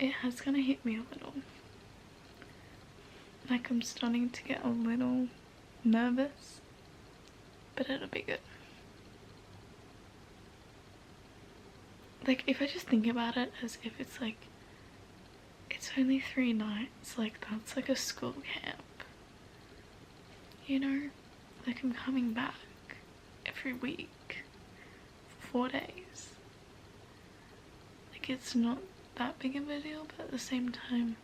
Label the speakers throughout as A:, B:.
A: It has kind of hit me a little. Like I'm starting to get a little nervous, but it'll be good. Like if I just think about it as if it's like, it's only 3 nights, like that's like a school camp. You know? Like I'm coming back every week for 4 days. Like it's not that big of a deal, but at the same time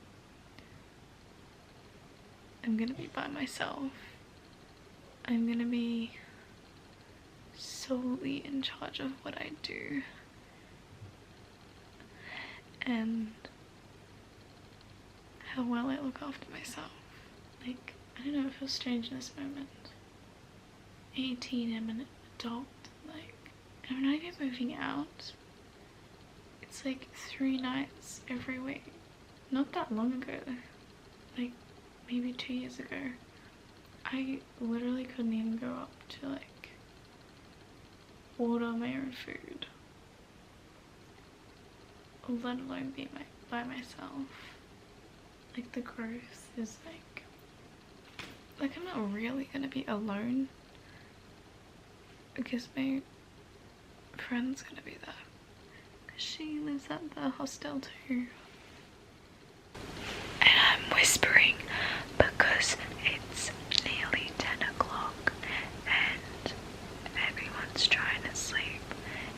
A: I'm gonna be by myself. I'm gonna be solely in charge of what I do, and how well I look after myself. Like, I don't know, it feels strange in this moment. 18, I'm an adult, like, I'm not even moving out. It's like 3 nights every week. Not that long ago, like maybe 2 years ago, I literally couldn't even go up to like order my own food, let alone be by myself. Like the growth is like I'm not really gonna be alone because my friend's gonna be there. She lives at the hostel too. And I'm whispering because it's nearly 10 o'clock and everyone's trying to sleep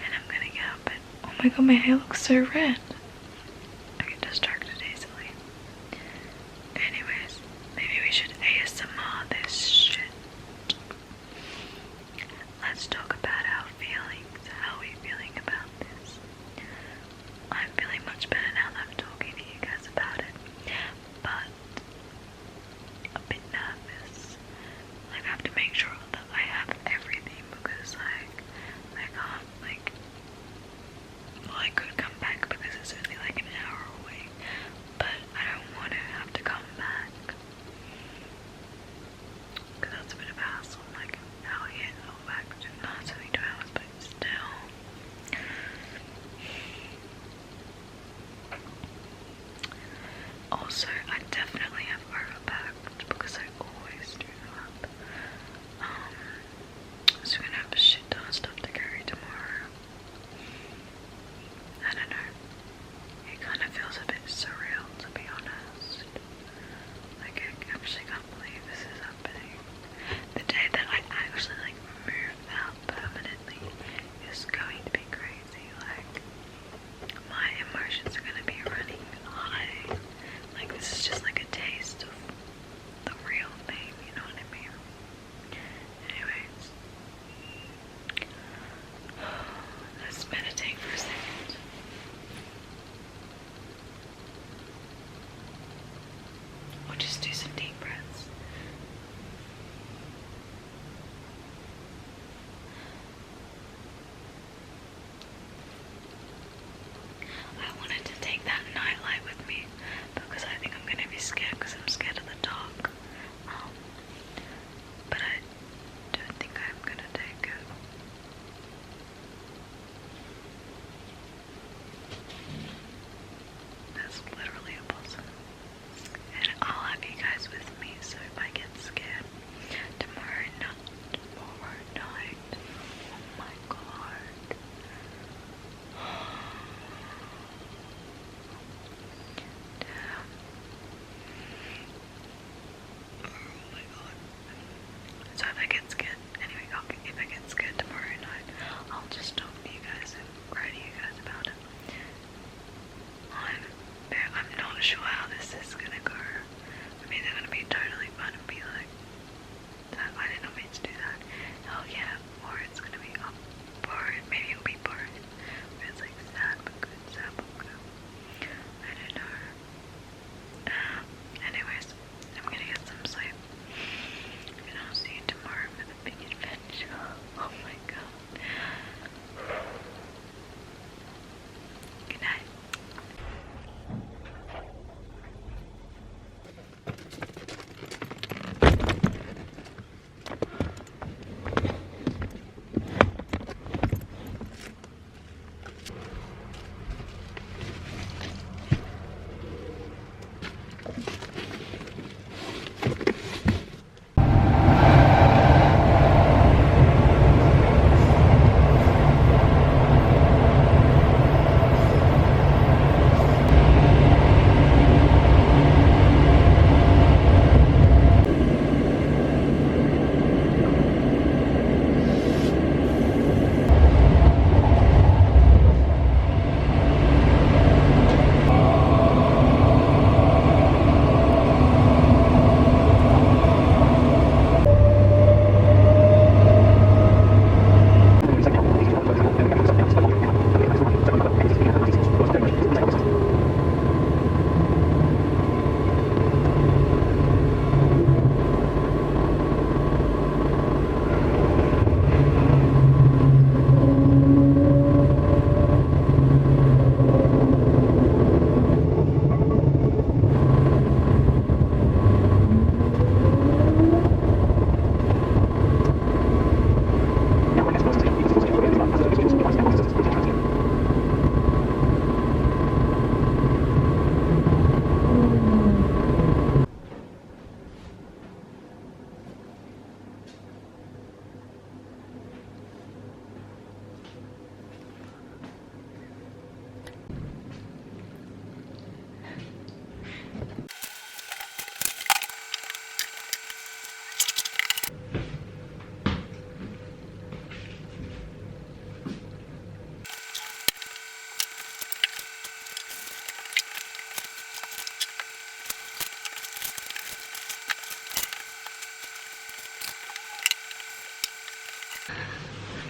A: and I'm gonna get up and oh my god, my hair looks so red. I get distracted easily. Anyways, maybe we should ASMR this shit. Let's talk about our feelings. How are we feeling about this? I'm feeling much better now that I'm talking to you guys about it, but a bit nervous. Like I have to make sure that I have everything because like I can't like, well I could come back because it's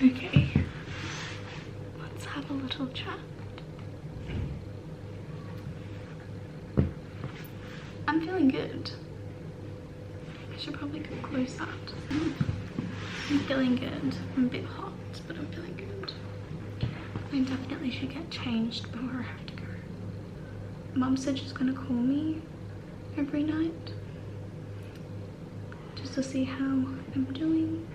A: Okay, let's have a little chat. I'm feeling good. I should probably go close that. I'm feeling good. I'm a bit hot, but I'm feeling good. I definitely should get changed before I have to go. Mum said she's gonna call me every night just to see how I'm doing.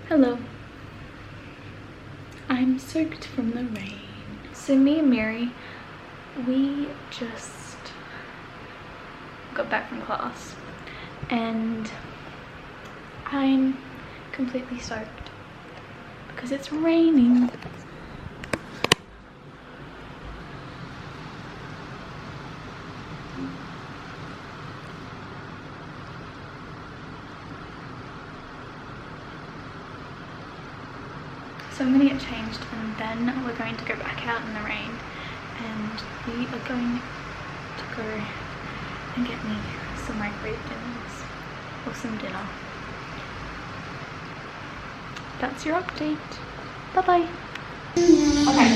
A: Hello. I'm soaked from the rain. So me and Mary, we just got back from class and I'm completely soaked because it's raining. So I'm gonna get changed and then we're going to go back out in the rain and we are going to go and get me some microwave dinners or some dinner. That's your update. Bye bye.
B: Okay.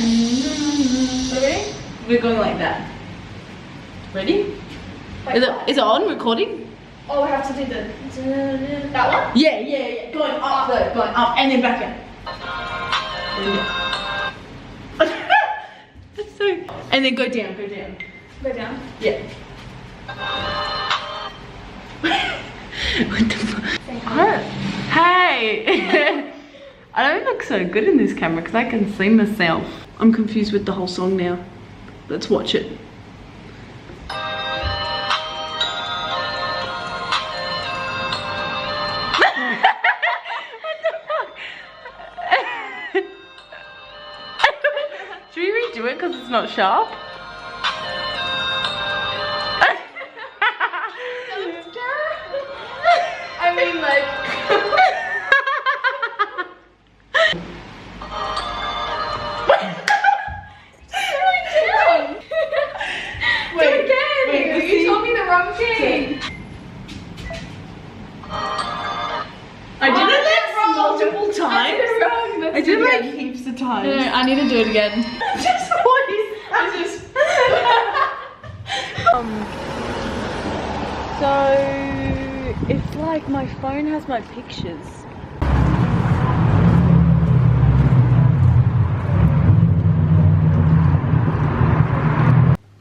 B: Ready? We're going like that. Ready?
A: Like
B: is it on recording?
A: Oh, we have to do that one?
B: Yeah. Going up though, going up and then back in. That's so. And then go down.
A: Go down.
B: Yeah. What the fuck? Hey! I don't look so good in this camera because I can see myself. I'm confused with the whole song now. Let's watch it. Should we redo it because it's not sharp?
A: I mean, like.
B: Wait,
A: You told me the wrong thing.
B: I did it multiple times. I did it like heaps of times.
A: No, I need to do it again.
B: Just what is that? So it's like my phone has my pictures.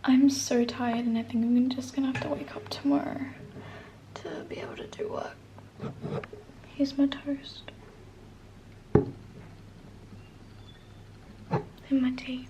A: I'm so tired and I think I'm just gonna have to wake up tomorrow to be able to do work. Here's my toast. And my tea.